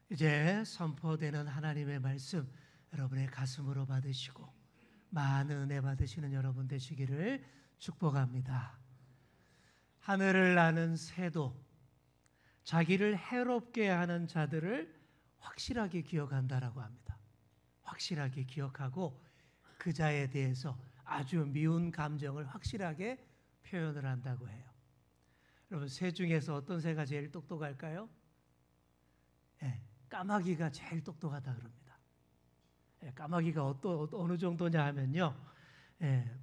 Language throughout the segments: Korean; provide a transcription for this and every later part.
이제 선포되는 하나님의 말씀 여러분의 가슴으로 받으시고 많은 은혜 받으시는 여러분 되시기를 축복합니다. 하늘을 나는 새도 자기를 해롭게 하는 자들을 확실하게 기억한다라고 합니다. 확실하게 기억하고 그 자에 대해서 아주 미운 감정을 확실하게 표현을 한다고 해요. 여러분, 새 중에서 어떤 새가 제일 똑똑할까요? 까마귀가 제일 똑똑하다 그럽니다. 까마귀가 어느 정도냐 하면요,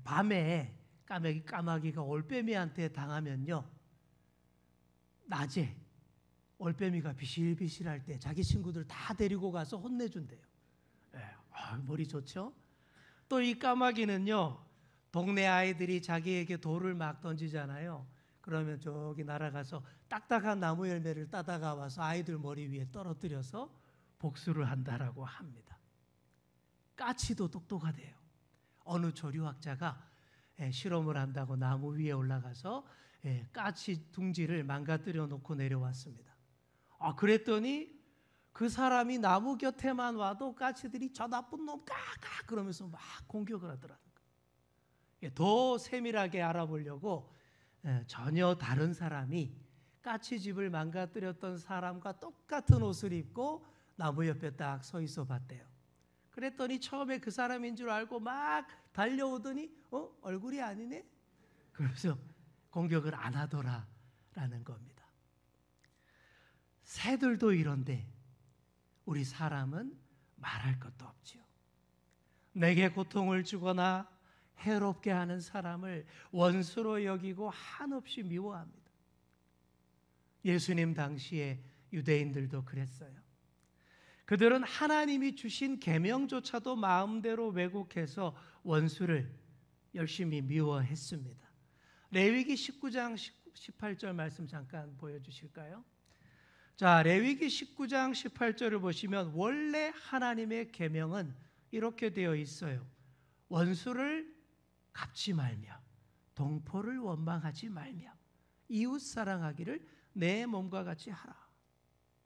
밤에 까마귀가 올빼미한테 당하면요, 낮에 올빼미가 비실비실할 때 자기 친구들 다 데리고 가서 혼내준대요. 머리 좋죠? 또 이 까마귀는요, 동네 아이들이 자기에게 돌을 막 던지잖아요. 그러면 저기 날아가서 딱딱한 나무 열매를 따다가 와서 아이들 머리 위에 떨어뜨려서 복수를 한다라고 합니다. 까치도 똑똑하대요. 어느 조류학자가 실험을 한다고 나무 위에 올라가서 까치 둥지를 망가뜨려 놓고 내려왔습니다. 그랬더니 그 사람이 나무 곁에만 와도 까치들이 저 나쁜 놈 까까 그러면서 막 공격을 하더라는 거예요. 더 세밀하게 알아보려고 전혀 다른 사람이 까치집을 망가뜨렸던 사람과 똑같은 옷을 입고 나무 옆에 딱 서 있어 봤대요. 그랬더니 처음에 그 사람인 줄 알고 막 달려오더니 얼굴이 아니네? 그래서 공격을 안 하더라라는 겁니다. 새들도 이런데 우리 사람은 말할 것도 없지요. 내게 고통을 주거나 해롭게 하는 사람을 원수로 여기고 한없이 미워합니다. 예수님 당시에 유대인들도 그랬어요. 그들은 하나님이 주신 계명조차도 마음대로 왜곡해서 원수를 열심히 미워했습니다. 레위기 19장 18절 말씀 잠깐 보여주실까요? 자, 레위기 19장 18절을 보시면 원래 하나님의 계명은 이렇게 되어 있어요. 원수를 갚지 말며 동포를 원망하지 말며 이웃 사랑하기를 내 몸과 같이 하라.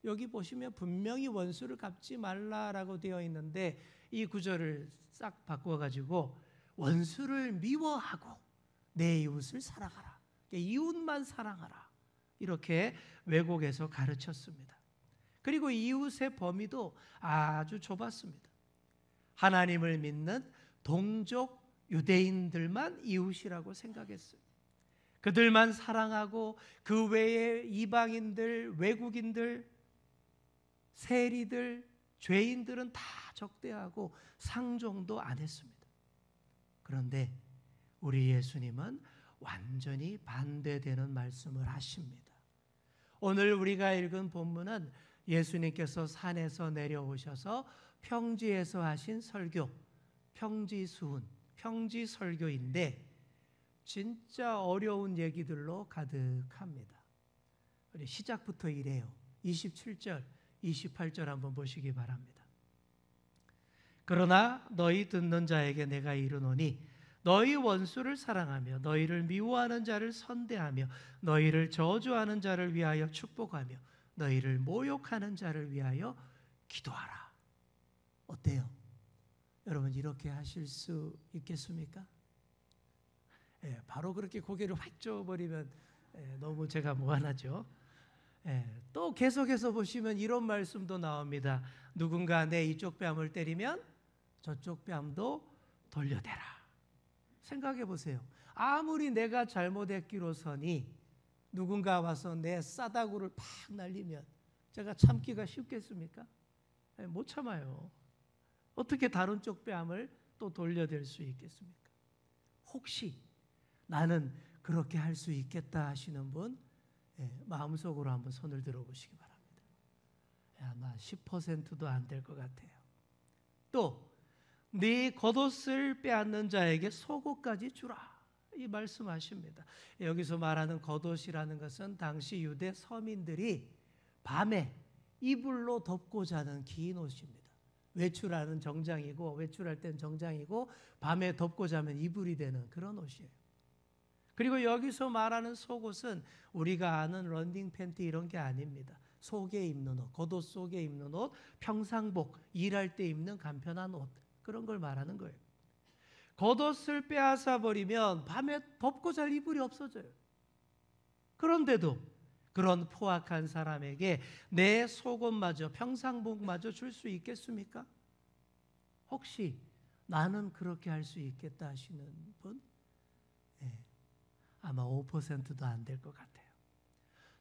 여기 보시면 분명히 원수를 갚지 말라라고 되어 있는데 이 구절을 싹 바꿔가지고 원수를 미워하고 내 이웃을 사랑하라. 이웃만 사랑하라. 이렇게 왜곡해서 가르쳤습니다. 그리고 이웃의 범위도 아주 좁았습니다. 하나님을 믿는 동족 유대인들만 이웃이라고 생각했어요. 그들만 사랑하고 그 외에 이방인들, 외국인들, 세리들, 죄인들은 다 적대하고 상종도 안 했습니다. 그런데 우리 예수님은 완전히 반대되는 말씀을 하십니다. 오늘 우리가 읽은 본문은 예수님께서 산에서 내려오셔서 평지에서 하신 설교, 평지수훈, 평지설교인데 진짜 어려운 얘기들로 가득합니다. 우리 시작부터 이래요. 27절, 28절 한번 보시기 바랍니다. 그러나 너희 듣는 자에게 내가 이르노니 너희 원수를 사랑하며 너희를 미워하는 자를 선대하며 너희를 저주하는 자를 위하여 축복하며 너희를 모욕하는 자를 위하여 기도하라. 어때요? 여러분 이렇게 하실 수 있겠습니까? 바로 그렇게 고개를 확 쪄버리면 너무 제가 무안하죠. 또 계속해서 보시면 이런 말씀도 나옵니다. 누군가 내 이쪽 뺨을 때리면 저쪽 뺨도 돌려대라. 생각해 보세요. 아무리 내가 잘못했기로서니 누군가 와서 내 싸다구를 팍 날리면 제가 참기가 쉽겠습니까? 못 참아요. 어떻게 다른 쪽 뺨을 또 돌려댈 수 있겠습니까? 혹시 나는 그렇게 할 수 있겠다 하시는 분 마음속으로 한번 손을 들어보시기 바랍니다. 아마 10%도 안 될 것 같아요. 또 네 겉옷을 빼앗는 자에게 속옷까지 주라. 이 말씀하십니다. 여기서 말하는 겉옷이라는 것은 당시 유대 서민들이 밤에 이불로 덮고 자는 긴 옷입니다. 외출하는 정장이고 외출할 땐 정장이고 밤에 덮고 자면 이불이 되는 그런 옷이에요. 그리고 여기서 말하는 속옷은 우리가 아는 런닝 팬티 이런 게 아닙니다. 속에 입는 옷, 겉옷 속에 입는 옷, 평상복, 일할 때 입는 간편한 옷, 그런 걸 말하는 거예요. 겉옷을 빼앗아 버리면 밤에 덥고 잘 이불이 없어져요. 그런데도 그런 포악한 사람에게 내 속옷마저, 평상복마저 줄 수 있겠습니까? 혹시 나는 그렇게 할 수 있겠다 하시는 분? 네, 아마 5%도 안 될 것 같아요.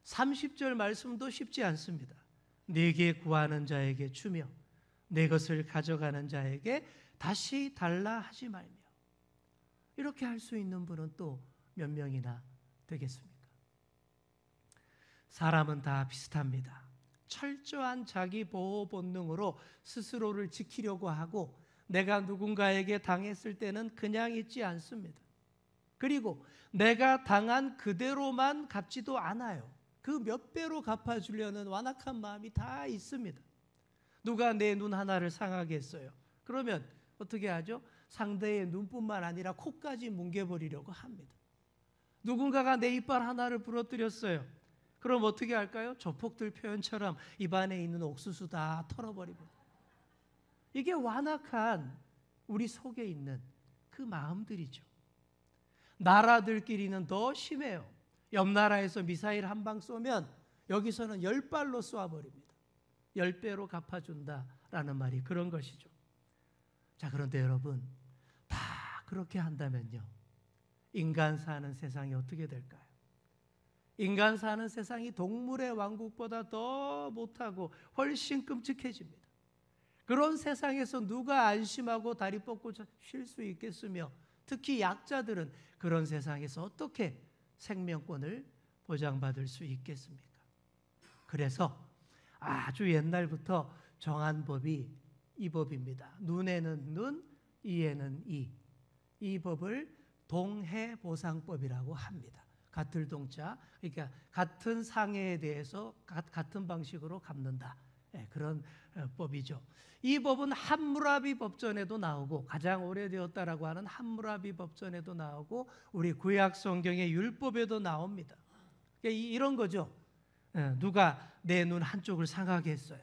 30절 말씀도 쉽지 않습니다. 내게 구하는 자에게 주며 내 것을 가져가는 자에게 다시 달라 하지 말며. 이렇게 할 수 있는 분은 또 몇 명이나 되겠습니까? 사람은 다 비슷합니다. 철저한 자기 보호 본능으로 스스로를 지키려고 하고 내가 누군가에게 당했을 때는 그냥 있지 않습니다. 그리고 내가 당한 그대로만 갚지도 않아요. 그 몇 배로 갚아주려는 완악한 마음이 다 있습니다. 누가 내 눈 하나를 상하게 했어요. 그러면 어떻게 하죠? 상대의 눈뿐만 아니라 코까지 뭉개버리려고 합니다. 누군가가 내 이빨 하나를 부러뜨렸어요. 그럼 어떻게 할까요? 조폭들 표현처럼 입안에 있는 옥수수 다 털어버립니다. 이게 완악한 우리 속에 있는 그 마음들이죠. 나라들끼리는 더 심해요. 옆 나라에서 미사일 한 방 쏘면 여기서는 10발로 쏘아버립니다. 10배로 갚아준다라는 말이 그런 것이죠. 자, 그런데 여러분, 다 그렇게 한다면요, 인간 사는 세상이 어떻게 될까요? 인간 사는 세상이 동물의 왕국보다 더 못하고 훨씬 끔찍해집니다. 그런 세상에서 누가 안심하고 다리 뻗고 쉴 수 있겠으며, 특히 약자들은 그런 세상에서 어떻게 생명권을 보장받을 수 있겠습니까? 그래서 아주 옛날부터 정한 법이 이 법입니다. 눈에는 눈, 이에는 이. 이 법을 동해보상법이라고 합니다. 같을 동자, 그러니까 같은 상해에 대해서 같은 방식으로 갚는다. 그런 법이죠. 이 법은 함무라비 법전에도 나오고, 가장 오래되었다라고 하는 함무라비 법전에도 나오고, 우리 구약 성경의 율법에도 나옵니다. 그러니까 이런 거죠. 누가 내 눈 한쪽을 상하게 했어요.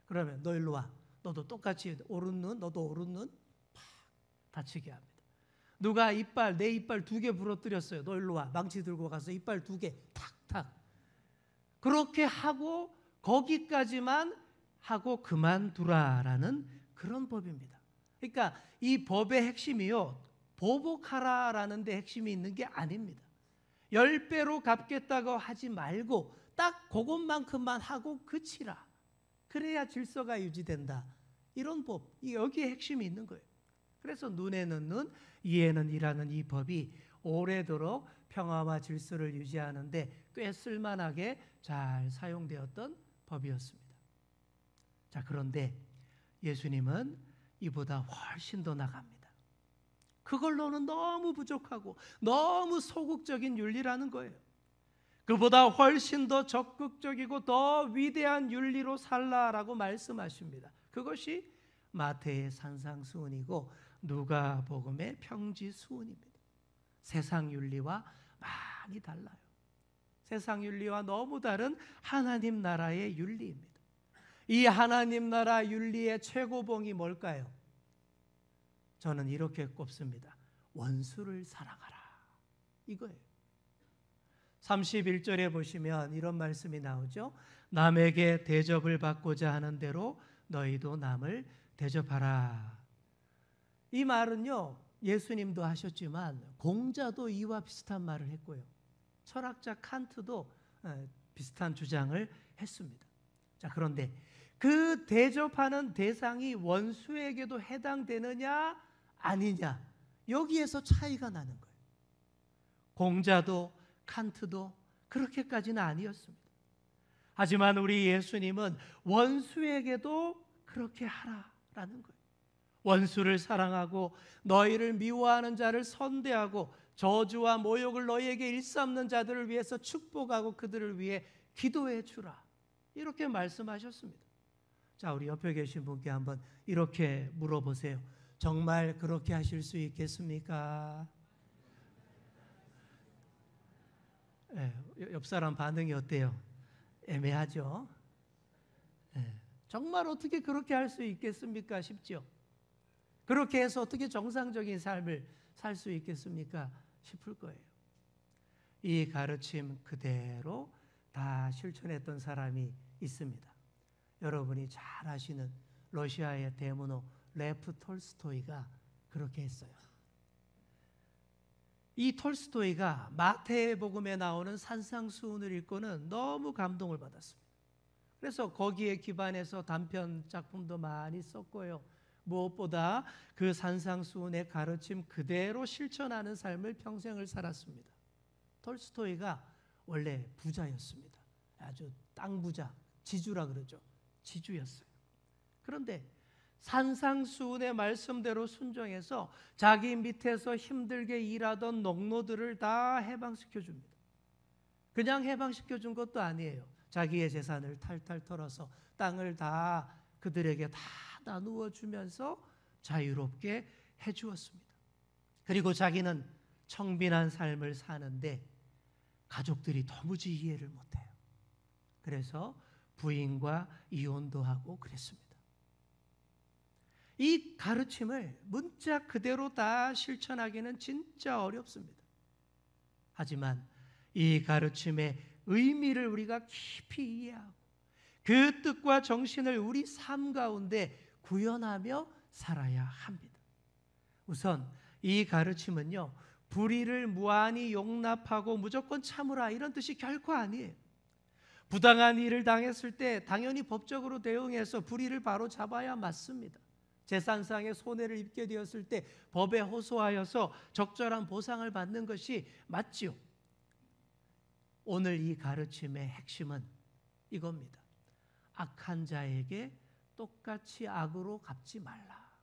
그러면 너 일로 와. 너도 똑같이 오른 눈, 너도 오른 눈 팍 다치게 합니다. 누가 내 이빨 2개 부러뜨렸어요. 너 일로 와. 망치 들고 가서 이빨 2개 탁탁. 그렇게 하고 거기까지만 하고 그만두라라는 그런 법입니다. 그러니까 이 법의 핵심이요, 보복하라라는 데 핵심이 있는 게 아닙니다. 10배로 갚겠다고 하지 말고 딱 그것만큼만 하고 그치라. 그래야 질서가 유지된다. 이런 법, 여기에 핵심이 있는 거예요. 그래서 눈에는 눈, 이에는 이라는 이 법이 오래도록 평화와 질서를 유지하는데 꽤 쓸만하게 잘 사용되었던 법이었습니다. 자, 그런데 예수님은 이보다 훨씬 더 나갑니다. 그걸로는 너무 부족하고 너무 소극적인 윤리라는 거예요. 그보다 훨씬 더 적극적이고 더 위대한 윤리로 살라라고 말씀하십니다. 그것이 마태의 산상수훈이고 누가복음의 평지수훈입니다. 세상 윤리와 많이 달라요. 세상 윤리와 너무 다른 하나님 나라의 윤리입니다. 이 하나님 나라 윤리의 최고봉이 뭘까요? 저는 이렇게 꼽습니다. 원수를 사랑하라. 이거예요. 31절에 보시면 이런 말씀이 나오죠. 남에게 대접을 받고자 하는 대로 너희도 남을 대접하라. 이 말은요, 예수님도 하셨지만 공자도 이와 비슷한 말을 했고요. 철학자 칸트도 비슷한 주장을 했습니다. 자, 그런데 그 대접하는 대상이 원수에게도 해당되느냐 아니냐, 여기에서 차이가 나는 거예요. 공자도 칸트도 그렇게까지는 아니었습니다. 하지만 우리 예수님은 원수에게도 그렇게 하라라는 거예요. 원수를 사랑하고 너희를 미워하는 자를 선대하고 저주와 모욕을 너희에게 일삼는 자들을 위해서 축복하고 그들을 위해 기도해 주라. 이렇게 말씀하셨습니다. 자, 우리 옆에 계신 분께 한번 이렇게 물어보세요. 정말 그렇게 하실 수 있겠습니까? 옆 사람 반응이 어때요? 애매하죠? 정말 어떻게 그렇게 할 수 있겠습니까? 싶죠. 그렇게 해서 어떻게 정상적인 삶을 살 수 있겠습니까? 싶을 거예요. 이 가르침 그대로 다 실천했던 사람이 있습니다. 여러분이 잘 아시는 러시아의 대문호 레프 톨스토이가 그렇게 했어요. 이 톨스토이가 마태복음에 나오는 산상수훈을 읽고는 너무 감동을 받았습니다. 그래서 거기에 기반해서 단편 작품도 많이 썼고요. 무엇보다 그 산상수훈의 가르침 그대로 실천하는 삶을 평생을 살았습니다. 톨스토이가 원래 부자였습니다. 아주 땅 부자, 지주라 그러죠. 지주였어요. 그런데 산상수훈의 말씀대로 순종해서 자기 밑에서 힘들게 일하던 농노들을 다 해방시켜 줍니다. 그냥 해방시켜 준 것도 아니에요. 자기의 재산을 탈탈 털어서 땅을 다 그들에게 다 나누어 주면서 자유롭게 해주었습니다. 그리고 자기는 청빈한 삶을 사는데 가족들이 도무지 이해를 못해요. 그래서 부인과 이혼도 하고 그랬습니다. 이 가르침을 문자 그대로 다 실천하기는 진짜 어렵습니다. 하지만 이 가르침의 의미를 우리가 깊이 이해하고 그 뜻과 정신을 우리 삶 가운데 구현하며 살아야 합니다. 우선 이 가르침은요, 불의를 무한히 용납하고 무조건 참으라 이런 뜻이 결코 아니에요. 부당한 일을 당했을 때 당연히 법적으로 대응해서 불의를 바로 잡아야 맞습니다. 재산상의 손해를 입게 되었을 때 법에 호소하여서 적절한 보상을 받는 것이 맞지요. 오늘 이 가르침의 핵심은 이겁니다. 악한 자에게 똑같이 악으로 갚지 말라.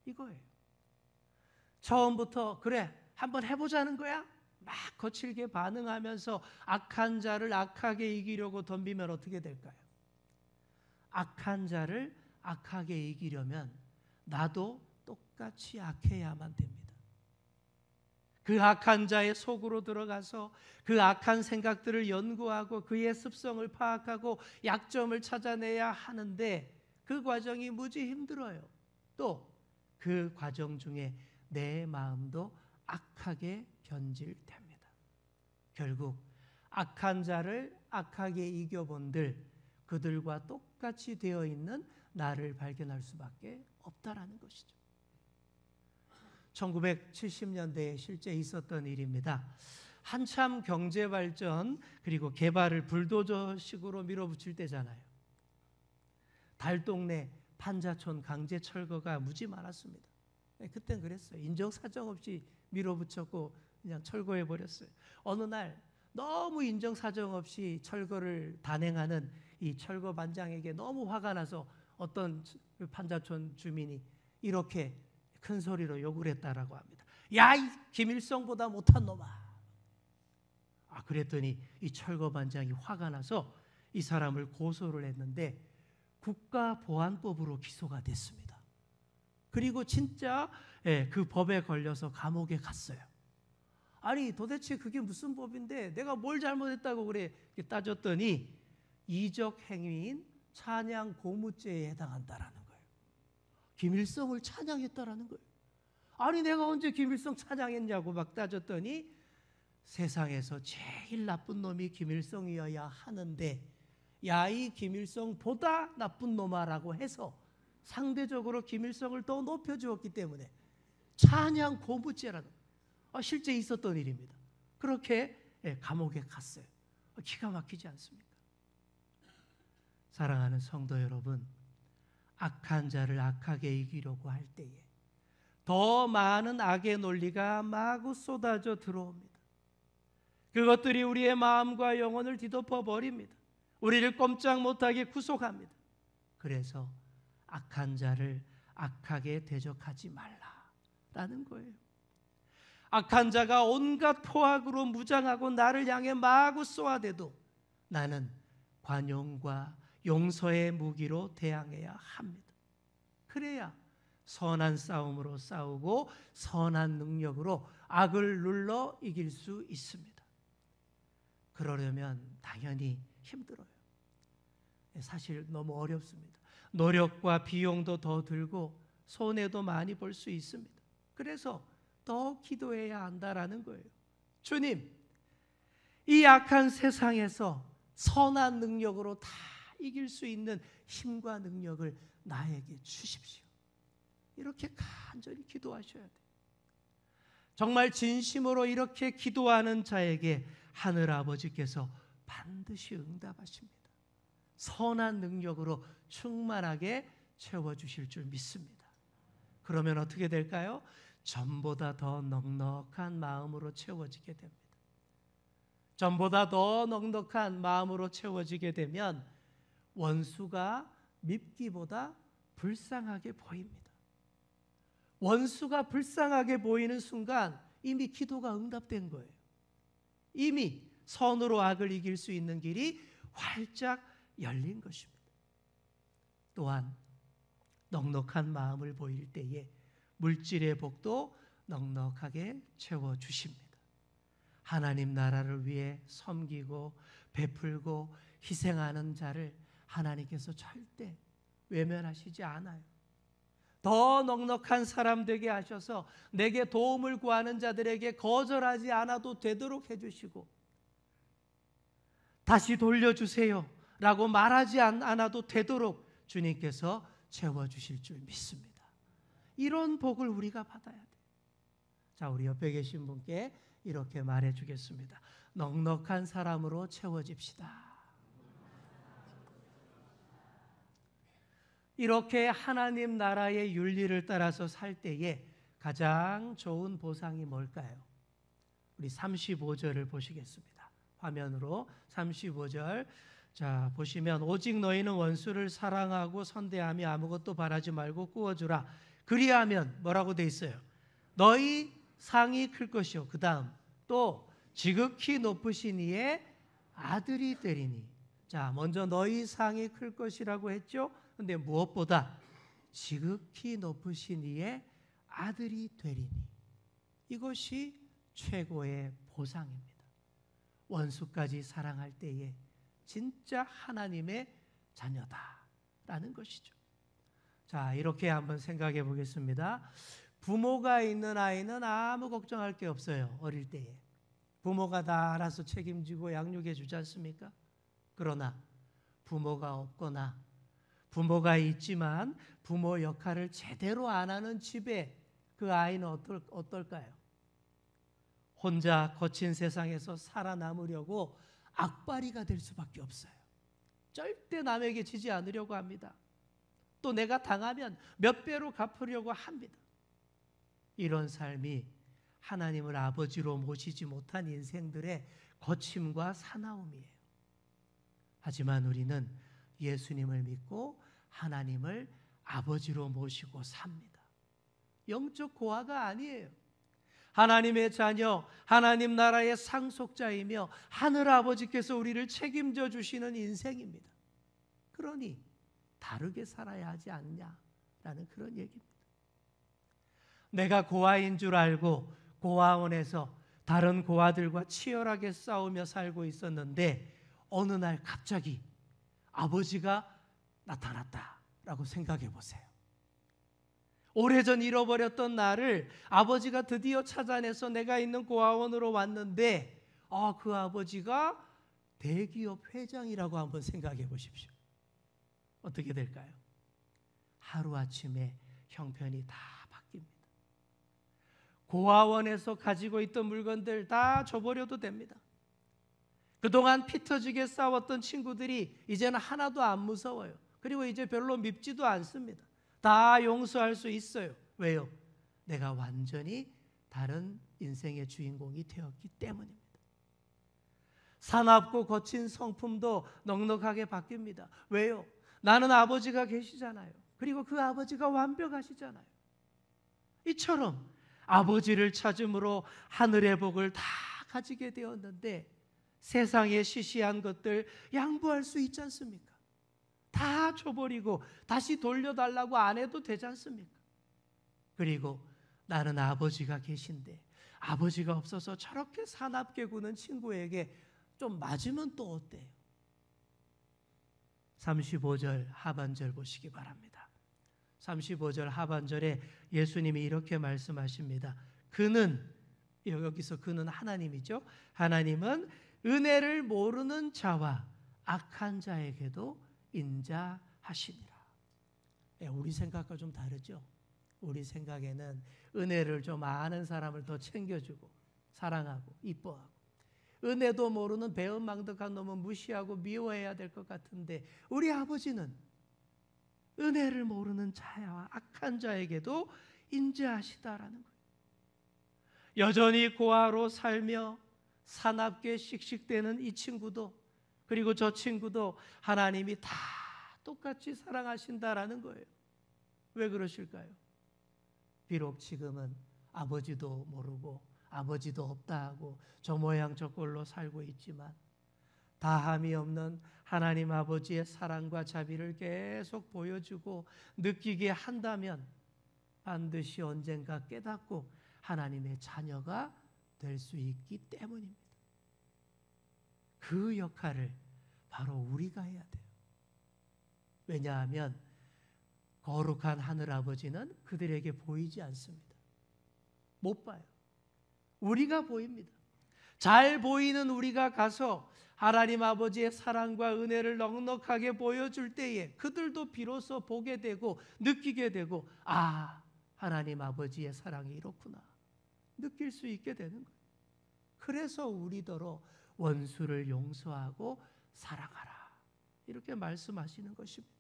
이거예요. 처음부터 그래 한번 해보자는 거야? 막 거칠게 반응하면서 악한 자를 악하게 이기려고 덤비면 어떻게 될까요? 악한 자를 악하게 이기려면 나도 똑같이 악해야만 됩니다. 그 악한 자의 속으로 들어가서 그 악한 생각들을 연구하고 그의 습성을 파악하고 약점을 찾아내야 하는데 그 과정이 무지 힘들어요. 또 그 과정 중에 내 마음도 악하게 변질됩니다. 결국 악한 자를 악하게 이겨본들 그들과 똑같이 되어 있는 나를 발견할 수밖에 없다라는 것이죠. 1970년대에 실제 있었던 일입니다. 한참 경제 발전 그리고 개발을 불도저식으로 밀어붙일 때잖아요. 달동네 판자촌 강제 철거가 무지 많았습니다. 그땐 그랬어요. 인정사정 없이 밀어붙였고 그냥 철거해 버렸어요. 어느 날 너무 인정사정 없이 철거를 단행하는 이 철거 반장에게 너무 화가 나서 어떤 판자촌 주민이 이렇게 큰 소리로 욕을 했다라고 합니다. 야, 이 김일성보다 못한 놈아. 그랬더니 이 철거 반장이 화가 나서 이 사람을 고소를 했는데 국가보안법으로 기소가 됐습니다. 그리고 진짜 그 법에 걸려서 감옥에 갔어요. 아니 도대체 그게 무슨 법인데 내가 뭘 잘못했다고 그래 따졌더니 이적 행위인 찬양 고무죄에 해당한다라는 거예요. 김일성을 찬양했다라는 거예요. 아니 내가 언제 김일성 찬양했냐고 막 따졌더니 세상에서 제일 나쁜 놈이 김일성이어야 하는데 야, 이 김일성보다 나쁜 놈아라고 해서 상대적으로 김일성을 더 높여주었기 때문에 찬양 고무죄라는 실제 있었던 일입니다. 그렇게 감옥에 갔어요. 기가 막히지 않습니까? 사랑하는 성도 여러분, 악한 자를 악하게 이기려고 할 때에 더 많은 악의 논리가 마구 쏟아져 들어옵니다. 그것들이 우리의 마음과 영혼을 뒤덮어 버립니다. 우리를 꼼짝 못하게 구속합니다. 그래서 악한 자를 악하게 대적하지 말라라는 거예요. 악한 자가 온갖 포악으로 무장하고 나를 향해 마구 쏘아대도 나는 관용과 용서의 무기로 대항해야 합니다. 그래야 선한 싸움으로 싸우고 선한 능력으로 악을 눌러 이길 수 있습니다. 그러려면 당연히 힘들어요. 사실 너무 어렵습니다. 노력과 비용도 더 들고 손해도 많이 볼 수 있습니다. 그래서 더 기도해야 한다라는 거예요. 주님, 이 악한 세상에서 선한 능력으로 다 이길 수 있는 힘과 능력을 나에게 주십시오. 이렇게 간절히 기도하셔야 돼요. 정말 진심으로 이렇게 기도하는 자에게 하늘 아버지께서 반드시 응답하십니다. 선한 능력으로 충만하게 채워주실 줄 믿습니다. 그러면 어떻게 될까요? 전보다 더 넉넉한 마음으로 채워지게 됩니다. 전보다 더 넉넉한 마음으로 채워지게 되면 원수가 밉기보다 불쌍하게 보입니다. 원수가 불쌍하게 보이는 순간 이미 기도가 응답된 거예요. 이미 선으로 악을 이길 수 있는 길이 활짝 열린 것입니다. 또한 넉넉한 마음을 보일 때에 물질의 복도 넉넉하게 채워주십니다. 하나님 나라를 위해 섬기고 베풀고 희생하는 자를 하나님께서 절대 외면하시지 않아요. 더 넉넉한 사람 되게 하셔서 내게 도움을 구하는 자들에게 거절하지 않아도 되도록 해주시고, 다시 돌려주세요 라고 말하지 않아도 되도록 주님께서 채워주실 줄 믿습니다. 이런 복을 우리가 받아야 돼요. 자, 우리 옆에 계신 분께 이렇게 말해주겠습니다. 넉넉한 사람으로 채워집시다. 이렇게 하나님 나라의 윤리를 따라서 살 때에 가장 좋은 보상이 뭘까요? 우리 35절을 보시겠습니다. 화면으로 35절. 자, 보시면 오직 너희는 원수를 사랑하고 선대하며 아무것도 바라지 말고 꾸어주라. 그리하면 뭐라고 돼 있어요? 너희 상이 클 것이요. 그 다음 또 지극히 높으신 이의 아들이 되리니. 자, 먼저 너희 상이 클 것이라고 했죠. 근데 무엇보다 지극히 높으신 이의 아들이 되리니. 이것이 최고의 보상입니다. 원수까지 사랑할 때에 진짜 하나님의 자녀다라는 것이죠. 자, 이렇게 한번 생각해 보겠습니다. 부모가 있는 아이는 아무 걱정할 게 없어요. 어릴 때에 부모가 다 알아서 책임지고 양육해 주지 않습니까? 그러나 부모가 없거나 부모가 있지만 부모 역할을 제대로 안 하는 집에 그 아이는 어떨까요? 혼자 거친 세상에서 살아남으려고 악바리가 될 수밖에 없어요. 절대 남에게 지지 않으려고 합니다. 또 내가 당하면 몇 배로 갚으려고 합니다. 이런 삶이 하나님을 아버지로 모시지 못한 인생들의 거침과 사나움이에요. 하지만 우리는 예수님을 믿고 하나님을 아버지로 모시고 삽니다. 영적 고아가 아니에요. 하나님의 자녀, 하나님 나라의 상속자이며 하늘 아버지께서 우리를 책임져 주시는 인생입니다. 그러니 다르게 살아야 하지 않냐라는 그런 얘기입니다. 내가 고아인 줄 알고 고아원에서 다른 고아들과 치열하게 싸우며 살고 있었는데 어느 날 갑자기 아버지가 나타났다라고 생각해 보세요. 오래전 잃어버렸던 나를 아버지가 드디어 찾아내서 내가 있는 고아원으로 왔는데 그 아버지가 대기업 회장이라고 한번 생각해 보십시오. 어떻게 될까요? 하루아침에 형편이 다 바뀝니다. 고아원에서 가지고 있던 물건들 다 줘버려도 됩니다. 그동안 피 터지게 싸웠던 친구들이 이제는 하나도 안 무서워요. 그리고 이제 별로 밉지도 않습니다. 다 용서할 수 있어요. 왜요? 내가 완전히 다른 인생의 주인공이 되었기 때문입니다. 사납고 거친 성품도 넉넉하게 바뀝니다. 왜요? 나는 아버지가 계시잖아요. 그리고 그 아버지가 완벽하시잖아요. 이처럼 아버지를 찾음으로 하늘의 복을 다 가지게 되었는데 세상의 시시한 것들 양보할 수 있지 않습니까? 다 줘버리고 다시 돌려달라고 안 해도 되지 않습니까? 그리고 나는 아버지가 계신데 아버지가 없어서 저렇게 사납게 구는 친구에게 좀 맞으면 또 어때요? 35절 하반절 보시기 바랍니다. 35절 하반절에 예수님이 이렇게 말씀하십니다. 그는, 여기서 그는 하나님이죠. 하나님은 은혜를 모르는 자와 악한 자에게도 인자하시니라. 우리 생각과 좀 다르죠. 우리 생각에는 은혜를 좀 아는 사람을 더 챙겨주고 사랑하고 이뻐하고, 은혜도 모르는 배은망덕한 놈은 무시하고 미워해야 될 것 같은데, 우리 아버지는 은혜를 모르는 자와 악한 자에게도 인자하시다라는 거예요. 여전히 고아로 살며 사납게 씩씩대는 이 친구도, 그리고 저 친구도 하나님이 다 똑같이 사랑하신다라는 거예요. 왜 그러실까요? 비록 지금은 아버지도 모르고 아버지도 없다 하고 저 모양 저 꼴로 살고 있지만, 다함이 없는 하나님 아버지의 사랑과 자비를 계속 보여주고 느끼게 한다면 반드시 언젠가 깨닫고 하나님의 자녀가 될 수 있기 때문입니다. 그 역할을 바로 우리가 해야 돼요. 왜냐하면 거룩한 하늘아버지는 그들에게 보이지 않습니다. 못 봐요. 우리가 보입니다. 잘 보이는 우리가 가서 하나님 아버지의 사랑과 은혜를 넉넉하게 보여줄 때에 그들도 비로소 보게 되고 느끼게 되고, 아, 하나님 아버지의 사랑이 이렇구나 느낄 수 있게 되는 거예요. 그래서 우리더러 원수를 용서하고 사랑하라, 이렇게 말씀하시는 것입니다.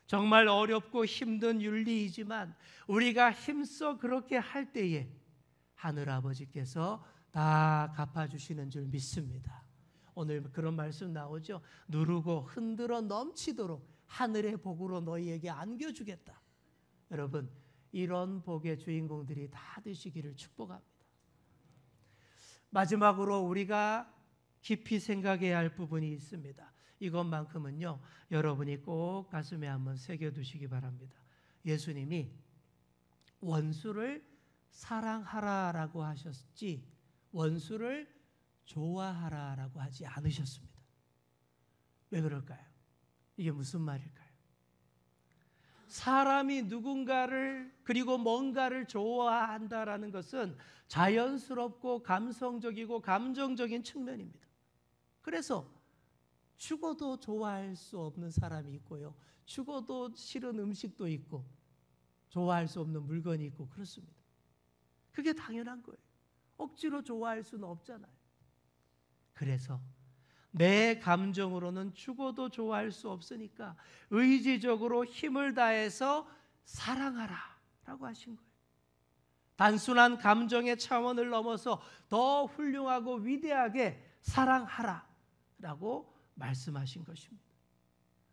정말 어렵고 힘든 윤리이지만 우리가 힘써 그렇게 할 때에 하늘아버지께서 다 갚아주시는 줄 믿습니다. 오늘 그런 말씀 나오죠. 누르고 흔들어 넘치도록 하늘의 복으로 너희에게 안겨주겠다. 여러분, 이런 복의 주인공들이 다 되시기를 축복합니다. 마지막으로 우리가 깊이 생각해야 할 부분이 있습니다. 이것만큼은요, 여러분이 꼭 가슴에 한번 새겨두시기 바랍니다. 예수님이 원수를 사랑하라라고 하셨지 원수를 좋아하라라고 하지 않으셨습니다. 왜 그럴까요? 이게 무슨 말일까요? 사람이 누군가를 그리고 뭔가를 좋아한다라는 것은 자연스럽고 감성적이고 감정적인 측면입니다. 그래서 죽어도 좋아할 수 없는 사람이 있고요, 죽어도 싫은 음식도 있고 좋아할 수 없는 물건이 있고 그렇습니다. 그게 당연한 거예요. 억지로 좋아할 수는 없잖아요. 그래서 내 감정으로는 죽어도 좋아할 수 없으니까 의지적으로 힘을 다해서 사랑하라 라고 하신 거예요. 단순한 감정의 차원을 넘어서 더 훌륭하고 위대하게 사랑하라 라고 말씀하신 것입니다.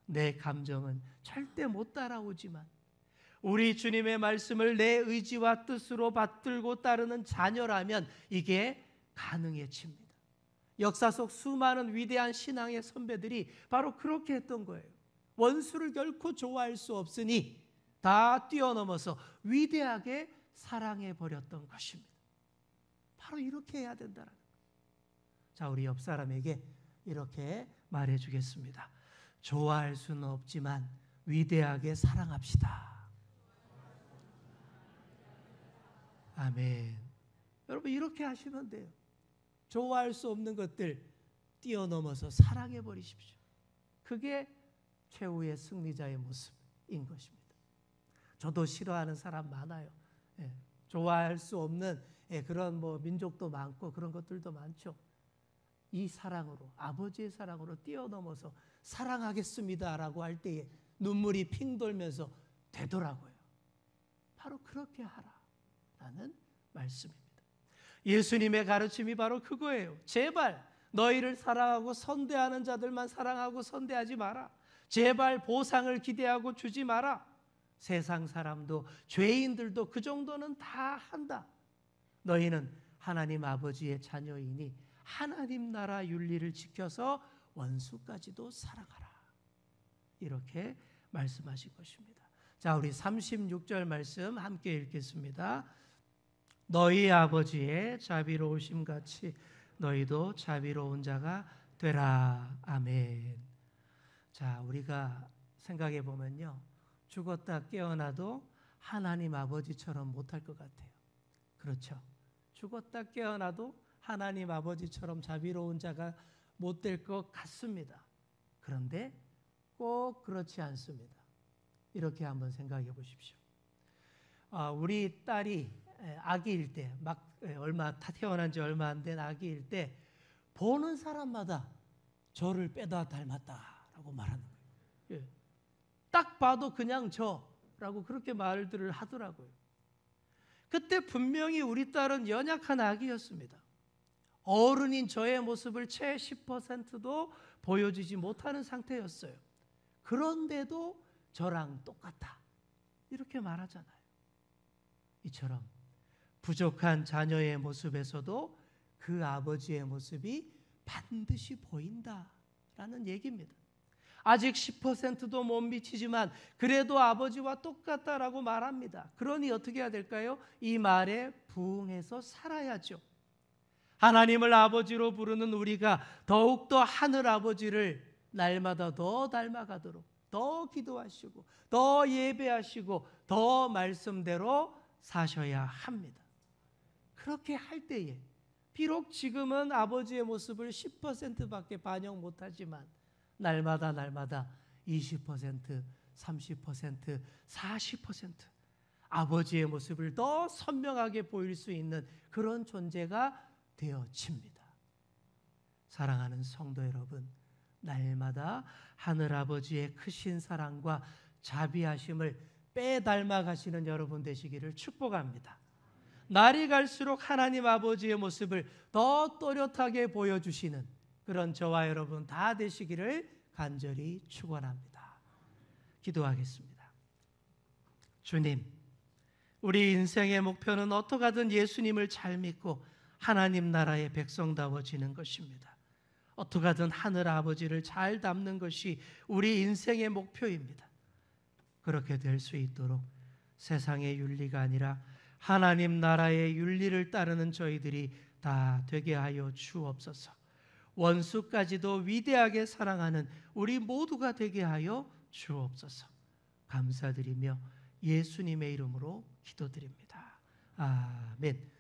내 감정은 절대 못 따라오지만 우리 주님의 말씀을 내 의지와 뜻으로 받들고 따르는 자녀라면 이게 가능해집니다. 역사 속 수많은 위대한 신앙의 선배들이 바로 그렇게 했던 거예요. 원수를 결코 좋아할 수 없으니 다 뛰어넘어서 위대하게 사랑해버렸던 것입니다. 바로 이렇게 해야 된다는 거예요. 자, 우리 옆 사람에게 이렇게 말해주겠습니다. 좋아할 수는 없지만 위대하게 사랑합시다. 아멘. 여러분, 이렇게 하시면 돼요. 좋아할 수 없는 것들 뛰어넘어서 사랑해 버리십시오. 그게 최후의 승리자의 모습인 것입니다. 저도 싫어하는 사람 많아요. 좋아할 수 없는 그런 민족도 많고 그런 것들도 많죠. 이 사랑으로, 아버지의 사랑으로 뛰어넘어서 사랑하겠습니다라고 할 때에 눈물이 핑 돌면서 되더라고요. 바로 그렇게 하라라는 말씀입니다. 예수님의 가르침이 바로 그거예요. 제발 너희를 사랑하고 선대하는 자들만 사랑하고 선대하지 마라. 제발 보상을 기대하고 주지 마라. 세상 사람도 죄인들도 그 정도는 다 한다. 너희는 하나님 아버지의 자녀이니 하나님 나라 윤리를 지켜서 원수까지도 사랑하라. 이렇게 말씀하신 것입니다. 자, 우리 36절 말씀 함께 읽겠습니다. 너희 아버지의 자비로우심 같이 너희도 자비로운 자가 되라. 아멘. 자, 우리가 생각해 보면요, 죽었다 깨어나도 하나님 아버지처럼 못할 것 같아요. 그렇죠? 죽었다 깨어나도 하나님 아버지처럼 자비로운 자가 못 될 것 같습니다. 그런데 꼭 그렇지 않습니다. 이렇게 한번 생각해 보십시오. 우리 딸이 아기일 때, 태어난 지 얼마 안 된 아기일 때 보는 사람마다 저를 빼다 닮았다라고 말하는 거예요. 딱 봐도 그냥 저라고 그렇게 말들을 하더라고요. 그때 분명히 우리 딸은 연약한 아기였습니다. 어른인 저의 모습을 채 10%도 보여주지 못하는 상태였어요. 그런데도 저랑 똑같다 이렇게 말하잖아요. 이처럼 부족한 자녀의 모습에서도 그 아버지의 모습이 반드시 보인다라는 얘기입니다. 아직 10%도 못 미치지만 그래도 아버지와 똑같다라고 말합니다. 그러니 어떻게 해야 될까요? 이 말에 부응해서 살아야죠. 하나님을 아버지로 부르는 우리가 더욱더 하늘 아버지를 날마다 더 닮아가도록 더 기도하시고 더 예배하시고 더 말씀대로 사셔야 합니다. 그렇게 할 때에 비록 지금은 아버지의 모습을 10%밖에 반영 못하지만 날마다 20%, 30%, 40% 아버지의 모습을 더 선명하게 보일 수 있는 그런 존재가 되어집니다. 사랑하는 성도 여러분, 날마다 하늘아버지의 크신 사랑과 자비하심을 빼닮아 가시는 여러분 되시기를 축복합니다. 날이 갈수록 하나님 아버지의 모습을 더 또렷하게 보여주시는 그런 저와 여러분 다 되시기를 간절히 축원합니다. 기도하겠습니다. 주님, 우리 인생의 목표는 어떻게 하든 예수님을 잘 믿고 하나님 나라의 백성다워지는 것입니다. 어떻게 하든 하늘 아버지를 잘 닮는 것이 우리 인생의 목표입니다. 그렇게 될 수 있도록 세상의 윤리가 아니라 하나님 나라의 윤리를 따르는 저희들이 다 되게 하여 주옵소서. 원수까지도 위대하게 사랑하는 우리 모두가 되게 하여 주옵소서. 감사드리며 예수님의 이름으로 기도드립니다. 아멘.